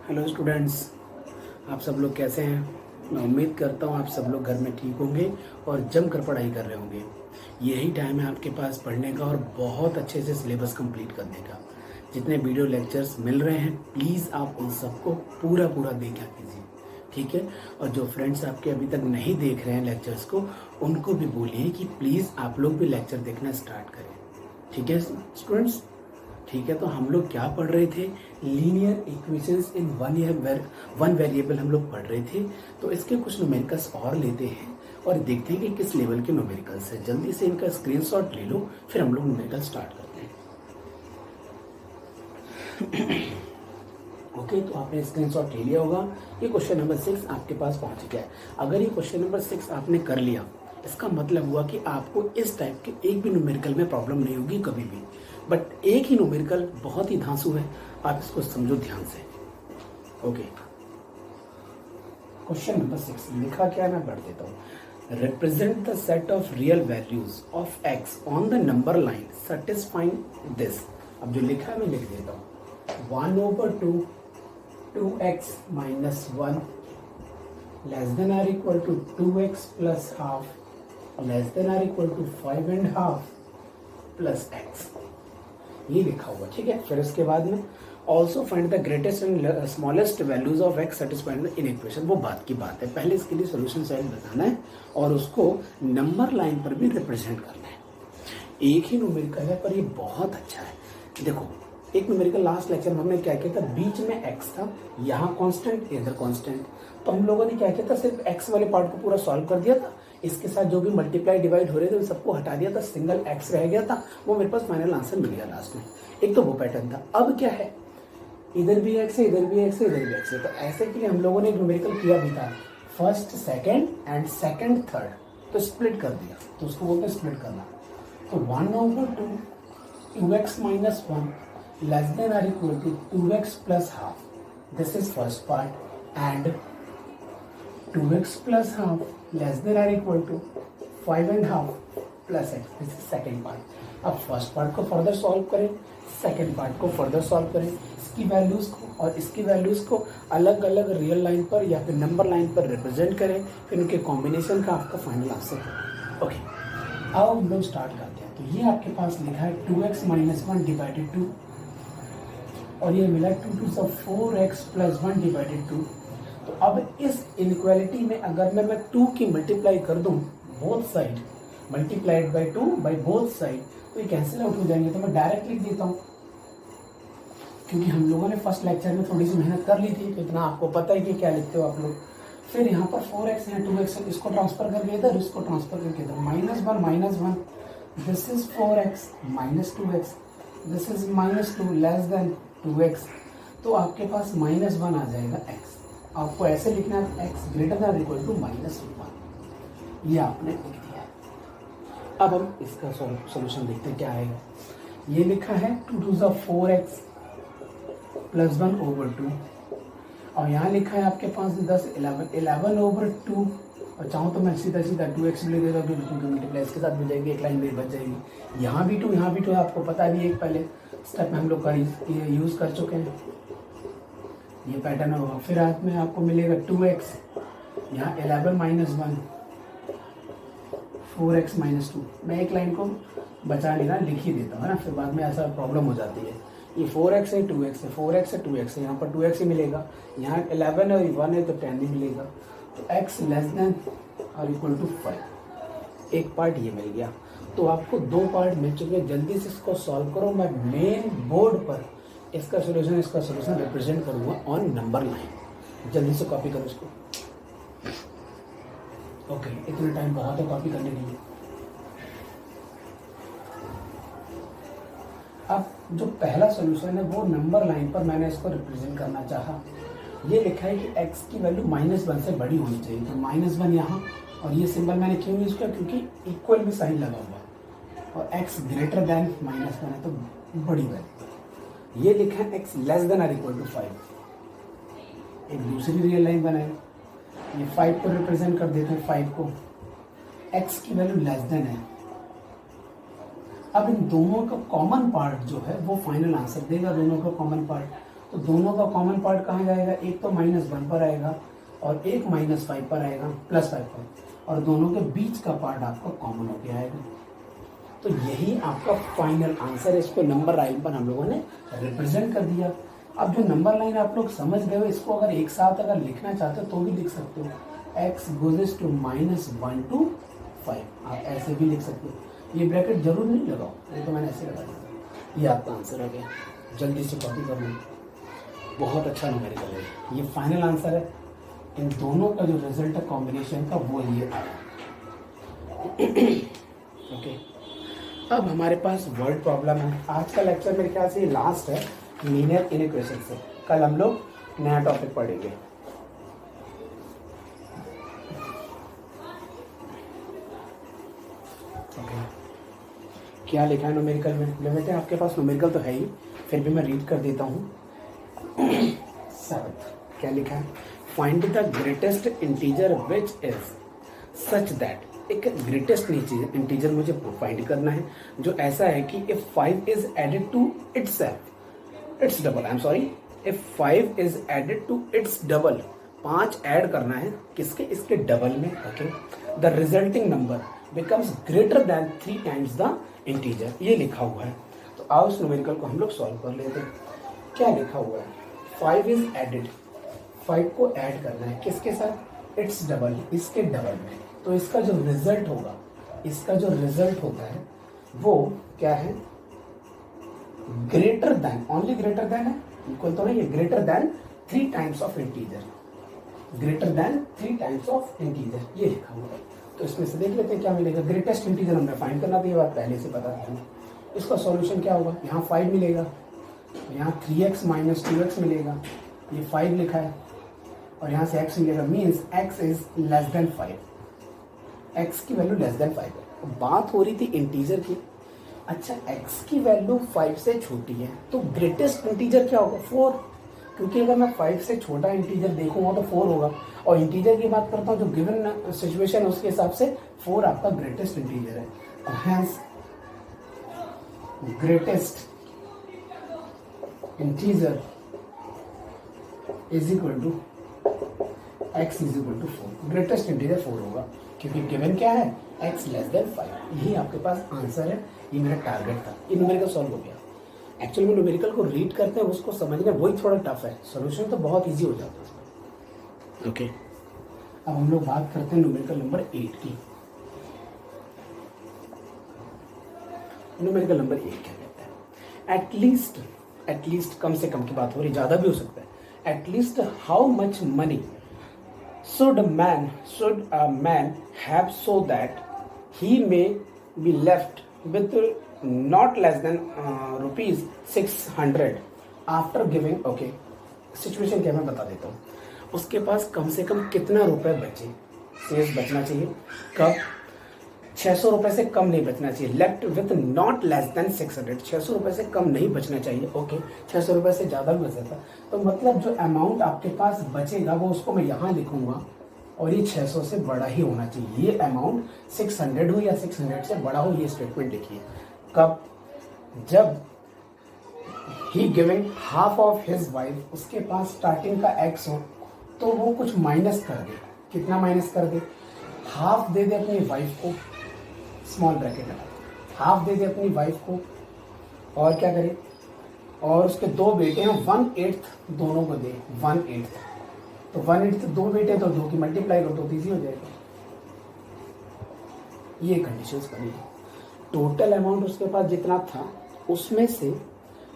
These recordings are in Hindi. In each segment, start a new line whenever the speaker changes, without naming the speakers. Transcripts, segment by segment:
हेलो स्टूडेंट्स, आप सब लोग कैसे हैं। मैं उम्मीद करता हूँ आप सब लोग घर में ठीक होंगे और जमकर पढ़ाई कर रहे होंगे। यही टाइम है आपके पास पढ़ने का और बहुत अच्छे से सिलेबस कंप्लीट करने का। जितने वीडियो लेक्चर्स मिल रहे हैं प्लीज़ आप उन सबको पूरा पूरा देखा कीजिए, ठीक है। और जो फ्रेंड्स आपके अभी तक नहीं देख रहे हैं लेक्चर्स को, उनको भी बोलिए कि प्लीज़ आप लोग भी लेक्चर देखना स्टार्ट करें, ठीक है स्टूडेंट्स। ठीक है, तो हम लोग क्या पढ़ रहे थे, linear equations in one variable हम लोग पढ़ रहे थे। तो इसके कुछ न्यूमेरिकल्स और लेते हैं और देखते हैं कि किस लेवल के न्यूमेरिकल्स है। जल्दी से इनका स्क्रीनशॉट ले लो, फिर हम लोग न्यूमेरिकल स्टार्ट करते हैं। ओके, तो आपने स्क्रीनशॉट ले लिया होगा। ये क्वेश्चन नंबर 6 आपके पास पहुंच गया है। अगर ये क्वेश्चन नंबर 6 आपने कर लिया, इसका मतलब हुआ कि आपको इस टाइप के एक भी न्यूमेरिकल में प्रॉब्लम नहीं होगी कभी भी। बट एक ही न्यूमेरिकल बहुत ही धांसू है, आप इसको समझो ध्यान से। ओके, क्वेश्चन नंबर 6 लिखा क्या है, मैं पढ़ देता हूँ। Represent the set of real values of x on the number line satisfying this. अब जो लिखा है मैं लिख देता हूँ। 1/2 2x minus 1 less than or equal to 2x plus half less than or equal to 5.5 plus x, ये लिखा हुआ, ठीक है। फिर इसके बाद में also find the greatest and smallest values of x satisfied in equation. वो बात की बात है, पहले इसके लिए सोल्यूशन साइड बताना है और उसको नंबर लाइन पर भी रिप्रेजेंट करना है। एक ही न्यूमेरिकल है पर ये बहुत अच्छा है। देखो, एक न्यूमेरिकल लास्ट लेक्चर में हमने क्या किया था, बीच में एक्स था, यहाँ कांस्टेंट इधर कांस्टेंट। तो हम लोगों ने क्या किया था, सिर्फ एक्स वाले पार्ट को पूरा सॉल्व कर दिया था। इसके साथ जो भी मल्टीप्लाई डिवाइड हो रहे थे उन सबको हटा दिया था, सिंगल एक्स रह गया था। वो मेरे पास फाइनल आंसर मिल गया लास्ट में। एक तो वो पैटर्न था। अब क्या है, इधर भी एक्स है, इधर भी एक्स है, इधर भी एक्स है। तो ऐसे के लिए हम लोगों ने एक न्यूमेरिकल किया भी था, first second and second third. तो स्प्लिट कर दिया, तो उसको बोलते हैं स्प्लिट करना। तो 1/2 2x minus 1 less than or equal to 2x plus half. This is first part and 2x plus half less than or equal to 5.5 plus x. This is second part. अब फर्स्ट पार्ट को फर्दर सॉल्व करें, सेकेंड पार्ट को फर्दर सॉल्व करें। इसकी वैल्यूज को और इसकी वैल्यूज को अलग अलग रियल लाइन पर या फिर नंबर लाइन पर रिप्रेजेंट करें, फिर उनके कॉम्बिनेशन का आपका फाइनल आंसर है। ओके, अब हम लोग स्टार्ट करते हैं। तो ये आपके पास लिखा है 2x minus 1 divided 2 और ये मिला 2 to the 4x plus 1 divided 2। तो अब इस इनइक्वालिटी में अगर मैं 2 की मल्टीप्लाई कर दूं both side, multiplied by 2 by both side, तो ये कैंसिल आउट हो जाएंगे। तो मैं डायरेक्ट लिख देता हूँ, क्योंकि हम लोगों ने फर्स्ट लेक्चर में थोड़ी सी मेहनत कर ली थी, तो इतना आपको पता है कि क्या लिखते हो आप लोग। फिर यहाँ पर 4x है, 2x, इसको ट्रांसफर करके इधर, इसको ट्रांसफर करके इधर, -1 this is 4x minus 2x, this is -2 less than 2x। तो आपके पास -1 आ जाएगा x। आपको ऐसे लिखना है x greater than equal to -1। ये आपने लिख दिया है। अब हम इसका सॉल्यूशन देखते हैं क्या आएगा। ये लिखा है 2 to the 4x plus 1/2 और यहाँ लिखा है आपके पास 10 11/2 और चाहूँ तो मैं सीधा 2x भी ले देगा, 2 के मल्टीप्लाई इसके साथ मिल जाएगी, एक लाइन मेरी बच जाएगी। यहाँ भी 2 यहाँ भी 2 है, आपको पता भी एक पहले स्टेप में हम लोग यूज़ कर चुके हैं। ये पैटर्न होगा। फिर हाथ में आपको मिलेगा 2x, यहाँ 11 minus 1 4x minus 2। मैं एक लाइन को बचा लेना लिख ही देता हूँ ना, फिर बाद में ऐसा प्रॉब्लम हो जाती है। ये 4x है 2x है, 4x है 2x है, यहाँ पर 2x ही मिलेगा। यहाँ 11 और 1 है तो 10 ही मिलेगा। तो x लेस देन और इक्वल टू 5। एक पार्ट ये मिल गया। तो आपको 2 पार्ट मिल चुके हैं। जल्दी से इसको सॉल्व करो। मैं मेन बोर्ड पर इसका सोल्यूशन रिप्रेजेंट करूँगा ऑन नंबर लाइन। जल्दी से कॉपी करो इसको। ओके, इतना टाइम बहुत है कॉपी करने के लिए। अब जो पहला सोल्यूशन है वो नंबर लाइन पर मैंने इसको रिप्रेजेंट करना चाहा। ये लिखा है कि x की वैल्यू -1 से बड़ी होनी चाहिए। तो -1 यहाँ, और ये सिंबल मैंने क्यों यूज किया, क्योंकि इक्वल में साइन लगा हुआ और x ग्रेटर देन -1 है तो बड़ी वैल्यू। ये लिखा है x लेस देन और इक्वल टू 5। एक दूसरी रियल लाइन बनाए, ये 5 को रिप्रेजेंट कर देते हैं। 5 को x की वैल्यू लेस देन है। अब इन दोनों का कॉमन पार्ट जो है वो फाइनल आंसर देगा, दोनों का कॉमन पार्ट। तो दोनों का कॉमन पार्ट कहाँ जाएगा, एक तो -1 पर आएगा और एक -5 पर आएगा, +5 पर, और दोनों के बीच का पार्ट आपका कॉमन होके आएगा। तो यही आपका फाइनल आंसर है। इसको नंबर लाइन पर हम लोगों ने रिप्रेजेंट कर दिया। अब जो नंबर लाइन आप लोग समझ गए हो, इसको अगर एक साथ अगर लिखना चाहते हो तो भी लिख सकते हो, x गोजेस टू -1 to 5, आप ऐसे भी लिख सकते हो। ये ब्रैकेट जरूर नहीं लगाओ, नहीं तो मैंने ऐसे लगा दिया। ये आपका आंसर आ गया, जल्दी से कॉपी कर लो। बहुत अच्छा न्यूमेरिकल है, ये फाइनल आंसर है। इन दोनों का जो रिजल्ट है कॉम्बिनेशन का वो ये आया। ओके, अब हमारे पास वर्ड प्रॉब्लम है। आज का लेक्चर मेरे ख्याल से ये लास्ट है लीनियर इनइक्वेशन से। कल हम लोग नया टॉपिक पढ़ेंगे। ओके, क्या लिखा है न्यूमेरिकल में? लिमिट है आपके पास, न्यूमेरिकल तो है ही, फिर भी मैं रीड कर देता हूँ। 7 क्या लिखा है? Find the greatest integer which is such that, एक ग्रेटेस्ट इंटीजर मुझे फाइंड करना है जो ऐसा है कि if 5 is added to its double, I am sorry, if 5 is added to its double, 5 add करना है किसके, इसके डबल में। Okay, the resulting number becomes greater than 3 times the integer, ये लिखा हुआ है। तो आओ इस न्यूमेरिकल को हम लोग सॉल्व कर लेते हैं। क्या लिखा हुआ है? 5 इज एडेड, 5 को ऐड करना है किसके साथ, इट्स डबल, इसके डबल में। तो इसका जो रिजल्ट होगा, इसका जो रिजल्ट होता है वो क्या है, greater than, only greater than है, इक्वल तो नहीं है, greater than 3 times of integer, greater than 3 times of integer, ये लिखा हुआ है। तो इसमें से देख लेते हैं क्या मिलेगा। ग्रेटेस्ट इंटीजर हमने फाइंड करना थी, ये बात पहले से पता था। इसका सॉल्यूशन क्या होगा, यहाँ 5 मिलेगा, यहाँ 3x - 2x मिलेगा, ये 5 लिखा है, और यहाँ से x मिलेगा, means x is less than 5, x की वैल्यू लेस देन 5 है। बात हो रही थी इंटीजर की। अच्छा, x की वैल्यू 5 से छोटी है तो ग्रेटेस्ट इंटीजर क्या होगा, 4, क्योंकि अगर मैं 5 से छोटा इंटीजर देखूंगा तो 4 होगा, और इंटीजर की बात करता हूँ जो गिवन सिचुएशन है उसके हिसाब से 4 आपका ग्रेटेस्ट इंटीजर है। Hence greatest integer is equal to x is equal to 4, greatest integer 4 होगा, क्योंकि गिवन क्या है, x लेस देन 5। यही आपके पास आंसर है, ये मेरा टारगेट था। ये न्यूमेरिकल सॉल्व हो गया। एक्चुअली में न्यूमेरिकल को रीड करते हैं, उसको समझना वही थोड़ा टफ है, सॉल्यूशन तो बहुत इजी हो जाता है इसमें। ओके, अब हम लोग बात करते हैं न्यूमेरिकल नंबर 8 की। न्यूमेरिकल नंबर 8 क्या कहता है? एटलीस्ट कम से कम की बात हो रही, ज्यादा भी हो सकता है। At least how much money should a man have so that he may be left with not less than rupees 600 after giving, okay, situation क्या मैं बता देता हूँ। उसके पास कम से कम कितना रुपए बचे, शेष बचना चाहिए, कब, 600 रुपए से कम नहीं बचना चाहिए। Left with not less than 600, 600 रुपए से कम नहीं बचना चाहिए। ओके, 600 रुपए से ज्यादा भी बच सकता, तो मतलब जो अमाउंट आपके पास बचेगा वो उसको मैं यहाँ लिखूंगा, और ये 600 से बड़ा ही होना चाहिए। ये अमाउंट 600 हो या 600 से बड़ा हो, ये स्टेटमेंट लिखिए। कब, जब he giving half of his wife, उसके पास स्टार्टिंग का x हो तो वो कुछ माइनस कर दे। कितना माइनस कर दे, हाफ दे दे अपनी वाइफ को, स्मॉल ब्रैकेट लगा, हाफ दे दे अपनी वाइफ को, और क्या करे, और उसके 2 बेटे हैं, 1/8 दोनों को दे, 1/8, तो 1/8 2 बेटे तो 2 की मल्टीप्लाई करो तो इजी हो जाएगा। ये कंडीशंस बनी है। टोटल अमाउंट उसके पास जितना था उसमें से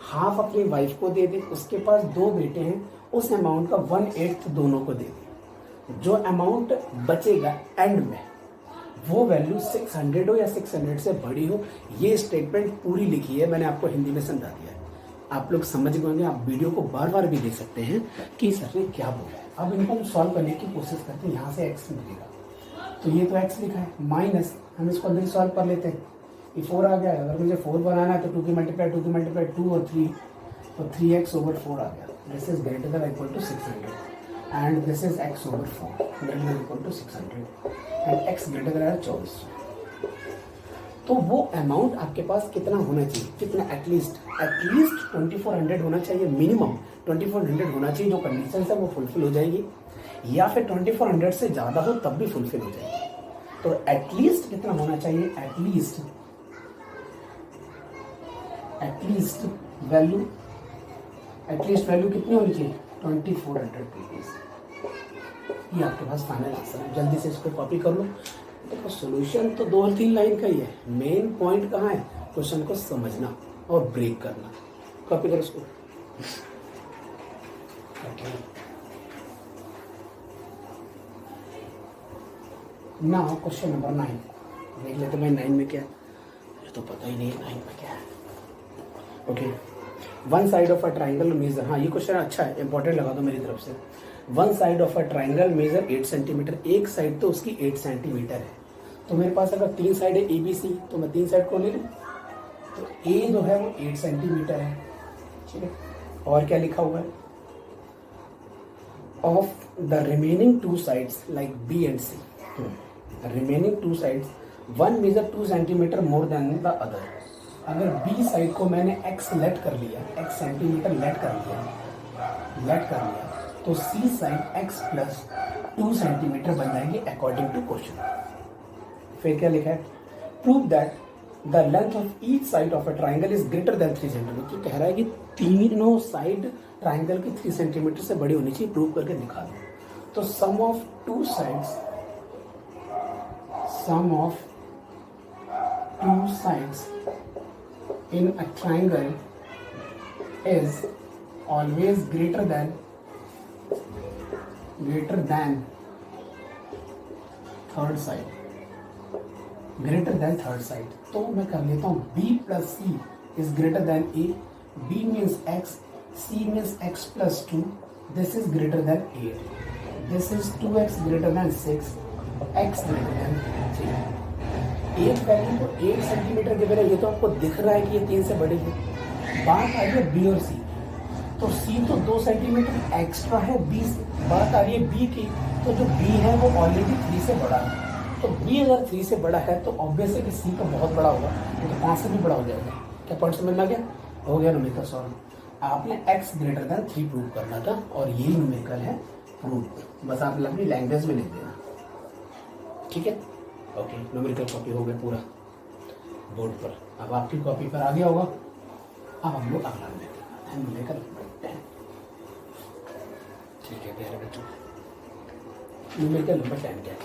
हाफ अपनी वाइफ को दे दे, उसके पास 2 बेटे हैं, उस अमाउंट का 1/8 दोनों को दे दे। जो अमाउंट बचेगा एंड में वो वैल्यू 600 हो या 600 से बड़ी हो, ये स्टेटमेंट पूरी लिखी है, मैंने आपको हिंदी में समझा दिया है, आप लोग समझ गए होंगे। आप वीडियो को बार बार भी देख सकते हैं कि सर ने क्या बोला है। अब इनको हम सॉल्व करने की कोशिश करते हैं। यहाँ से x मिलेगा, तो ये तो x लिखा है, माइनस हम इसको अंदर सॉल्व कर लेते हैं। ये 4 आ गया, अगर मुझे 4 बनाना है तो 2 की मल्टीप्लाई 2 और 3, तो 3x/4 आ गया। This is greater than equal to 600 and this is x/4 greater than equal to 600 and x greater than 24। तो वो अमाउंट आपके पास कितना होना चाहिए, कितना एटलीस्ट 2400 होना चाहिए, मिनिमम 2400 होना चाहिए। जो कंडीशन है वो फुलफिल हो जाएगी, या फिर 2400 से ज़्यादा हो तब भी फुलफिल हो जाएगी। तो एटलीस्ट कितना होना चाहिए, एटलीस्ट वैल्यू कितनी होनी चाहिए, 2400 रुपीज। ये आपके पास फाइनल आंसर है। जल्दी से इसको कॉपी कर लो। देखो सोल्यूशन तो 2 और 3 लाइन का ही है, मेन पॉइंट कहाँ है, क्वेश्चन को समझना और ब्रेक करना। कॉपी करो इसको। नाउ क्वेश्चन नंबर 9 देख लेते भाई 9 में क्या है, मुझे तो पता ही नहीं है 9 में क्या है। Okay, one side of a triangle measure, हाँ ये क्वेश्चन अच्छा है, इंपॉर्टेंट लगा दो मेरी तरफ से। One side of a triangle measure 8 centimetre, एक साइड तो उसकी 8 सेंटीमीटर है। तो मेरे पास अगर 3 साइड है ABC, तो मैं 3 साइड को ले लूँ, तो A जो है वो 8 सेंटीमीटर है, ठीक है। और क्या लिखा हुआ है, of the remaining 2 sides like B and C, remaining 2 sides one measure 2 centimetre more than the other. अगर B साइड को मैंने x लेट कर लिया, x सेंटीमीटर लेट कर लिया, तो C side x plus 2 centimetre बन जाएंगे अकॉर्डिंग टू क्वेश्चन। फिर क्या लिखा है, prove that the length of each side of a triangle is greater than 3 centimetre. तो कह रहा है कि तीनों साइड ट्राइंगल की 3 सेंटीमीटर से बड़ी होनी चाहिए, प्रूव करके दिखा दो। तो sum of two sides in a triangle is always greater than third side, तो मैं कर लेता हूँ B plus C is greater than A, B means X, C means X plus 2, this is greater than 8, this is 2X greater than 6, X greater than 3। एक वैल्यू को 8 सेंटीमीटर दे रहा है, ये तो आपको दिख रहा है कि ये 3 से बड़ी है। बात आ रही है B और C, तो C तो 2 सेंटीमीटर एक्स्ट्रा है B से। बात आ रही है B की, तो जो B है वो ऑलरेडी 3 से बड़ा है। तो B अगर 3 से बड़ा है तो ऑब्वियस है कि C तो बहुत बड़ा होगा, तो 5 से भी बड़ा हो जाएगा। क्या पॉइंट समझ में आ गया, हो गया न्यूमेरिकल सॉल्व। आपने x ग्रेटर देन 3 प्रूव करना था और यही न्यूमेरिकल है प्रूव, बस आप अपनी लैंग्वेज में लिख देना, ठीक है। ओके, न्यूमेरिकल कॉपी हो गया पूरा बोर्ड पर। अब आपकी कॉपी पर आ गया होगा। अब हम लोग अगला न्यूमेरिकल नंबर 10, ठीक है प्यारे बच्चों। न्यूमेरिकल नंबर 10 क्या है,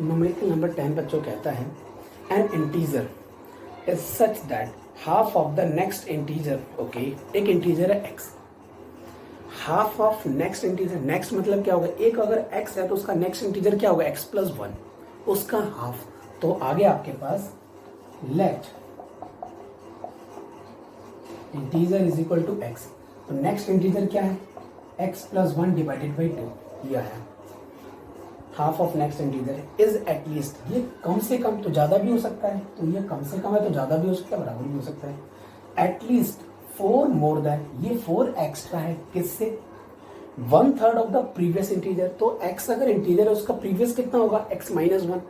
न्यूमेरिकल नंबर 10 बच्चों कहता है N integer is such that half of the next integer, okay एक इंटीजर है x, half of next integer, next मतलब क्या होगा, एक अगर x है तो उसका नेक्स्ट इंटीजर क्या होगा, x प्लस 1, उसका हाफ। तो आगे आपके पास let integer is equal to x, तो नेक्स्ट इंटीजर क्या है, x प्लस 1 डिवाइडेड बाई 2, यह है half of next integer is at least, ये कम से कम तो ज्यादा भी हो सकता है, तो ये कम से कम है तो ज्यादा भी हो सकता है, बराबर भी हो सकता है। एटलीस्ट 4 मोर देन, ये 4 एक्स्ट्रा है किससे, 1/3 ऑफ द प्रीवियस इंटीजर। तो x अगर इंटीजर है उसका प्रीवियस कितना होगा, x माइनस 1,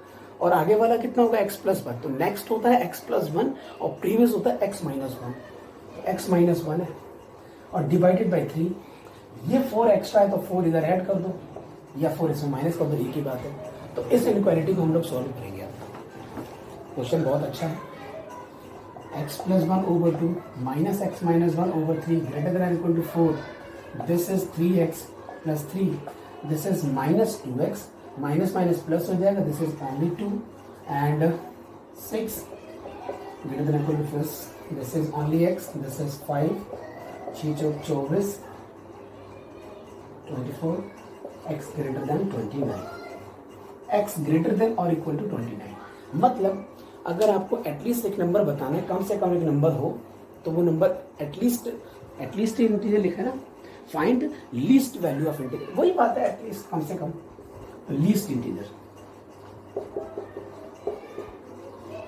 और आगे वाला कितना होगा, x प्लस 1। तो नेक्स्ट होता है x प्लस 1 और प्रीवियस होता है x माइनस 1, तो x माइनस 1 है और डिवाइडेड बाई 3, ये 4 एक्स्ट्रा है तो 4 इधर ऐड कर दो या 4 इसमें माइनस कर दो, एक ही बात है। तो इस इनक्वालिटी को हम लोग सॉल्व करेंगे। क्वेश्चन बहुत अच्छा है, x plus 1 over 2 minus x minus 1 over 3 greater than or equal to 4. This is 3x plus 3. This is minus 2x. Minus minus plus हो जाएगा. This is only 2 and 6 greater than or equal to 4. This is only x. This is 5. 6 Chowk 24. 24. x greater than 29. x greater than or equal to 29. मतलब अगर आपको एटलीस्ट एक नंबर बताना है, कम से कम एक नंबर हो, तो वो नंबर एटलीस्ट इंटीजर लिखा है ना, find least value of integer, वही बात है, एटलीस्ट कम से कम लीस्ट इंटीजर।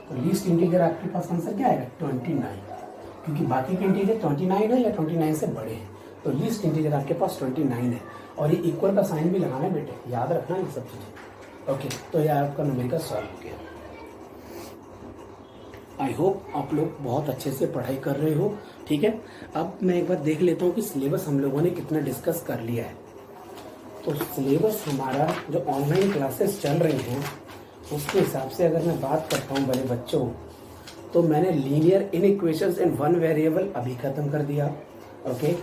तो लीस्ट इंटीजर आपके पास आंसर क्या आएगा, 29, क्योंकि बाकी के इंटीजर 29 है या 29 से बड़े हैं, तो लीस्ट इंटीजर आपके पास 29 है। और ये इक्वल का साइन भी लगाना है बेटे, याद रखना ये सब चीजें। ओके, तो ये आपका न्यूमेरिकल सॉल्व हो गया। आई होप आप लोग बहुत अच्छे से पढ़ाई कर रहे हो। ठीक है, अब मैं एक बार देख लेता हूँ कि सिलेबस हम लोगों ने कितना डिस्कस कर लिया है। तो सिलेबस हमारा जो ऑनलाइन क्लासेस चल रही हैं उसके हिसाब से अगर मैं बात करता हूँ बड़े बच्चों, तो मैंने लीनियर इनइक्वेशंस इन वन वेरिएबल अभी ख़त्म कर दिया। ओके,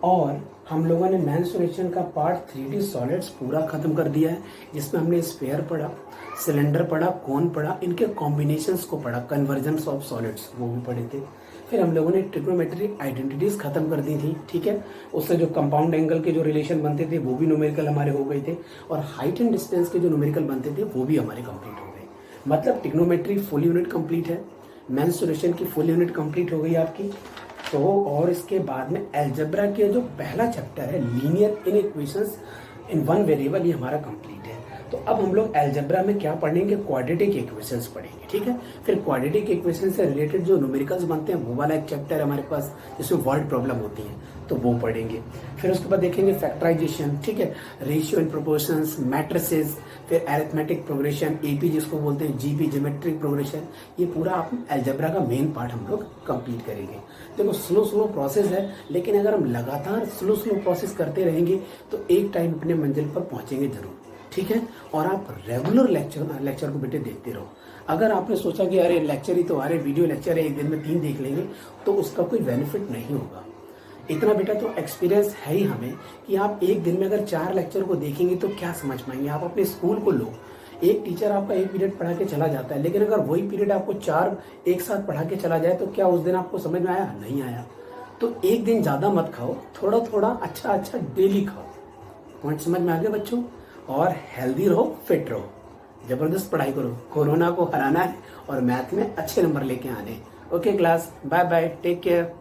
और हम लोगों ने मेंसुरेशन का पार्ट 3D सॉलिड्स पूरा ख़त्म कर दिया है, जिसमें हमने स्फीयर पढ़ा, सिलेंडर पढ़ा, कोन पढ़ा, इनके कॉम्बिनेशंस को पढ़ा, कन्वर्जन्स ऑफ सॉलिड्स वो भी पढ़े थे। फिर हम लोगों ने ट्रिग्नोमेट्रिक आइडेंटिटीज़ ख़त्म कर दी थी। ठीक है, उससे जो कंपाउंड एंगल के जो रिलेशन बनते थे वो भी न्यूमेरिकल हमारे हो गए थे, और हाइट एंड डिस्टेंस के जो न्यूमेरिकल बनते थे वो भी हमारे कंप्लीट हो गए। मतलब ट्रिग्नोमेट्री फुल यूनिट कंप्लीट है, मेंसुरेशन की फुल यूनिट कंप्लीट हो गई आपकी। तो और इसके बाद में अलजेब्रा के जो पहला चैप्टर है लीनियर इनइक्वेशंस इन वन वेरिएबल, ये हमारा कंप्लीट है। तो अब हम लोग अलजेब्रा में क्या पढ़ेंगे, क्वाड्रेटिक इक्वेशंस पढ़ेंगे। ठीक है, फिर क्वाड्रेटिक इक्वेशन से रिलेटेड जो न्यूमेरिकल्स बनते हैं वो वाला एक चैप्टर है हमारे पास, जिसमें वर्ड प्रॉब्लम होती है, तो वो पढ़ेंगे। फिर उसके बाद देखेंगे फैक्टराइजेशन, ठीक है, रेशियो एंड प्रोपोर्शंस, मैट्रिसेस, फिर अरिथमेटिक प्रोग्रेशन, एपी जिसको बोलते हैं, जीपी ज्योमेट्रिक प्रोग्रेशन, ये पूरा आप अलजेब्रा का मेन पार्ट हम लोग कंप्लीट करेंगे। देखो स्लो प्रोसेस है, लेकिन अगर हम लगातार स्लो प्रोसेस करते रहेंगे तो एक टाइम अपने मंजिल पर पहुंचेंगे जरूर। ठीक है, और आप रेगुलर लेक्चर को बेटे देखते रहो। अगर आपने सोचा कि अरे लेक्चर ही तो आ रहे, वीडियो लेक्चर है, एक दिन में 3 देख लेंगे, तो उसका कोई बेनिफिट नहीं होगा। इतना बेटा तो एक्सपीरियंस है ही हमें कि आप एक दिन में अगर 4 लेक्चर को देखेंगे तो क्या समझ पाएंगे। आप अपने स्कूल को लो, एक टीचर आपका 1 पीरियड पढ़ा के चला जाता है, लेकिन अगर वही पीरियड आपको 4 एक साथ पढ़ा के चला जाए तो क्या उस दिन आपको समझ में आया? नहीं आया। तो एक दिन ज़्यादा मत खाओ, थोड़ा थोड़ा अच्छा डेली खाओ। पॉइंट समझ में आ गया बच्चों? और हेल्दी रहो, फिट रहो, जबरदस्त पढ़ाई करो, कोरोना को हराना है और मैथ में अच्छे नंबर लेके आने। Okay class, bye bye, take care.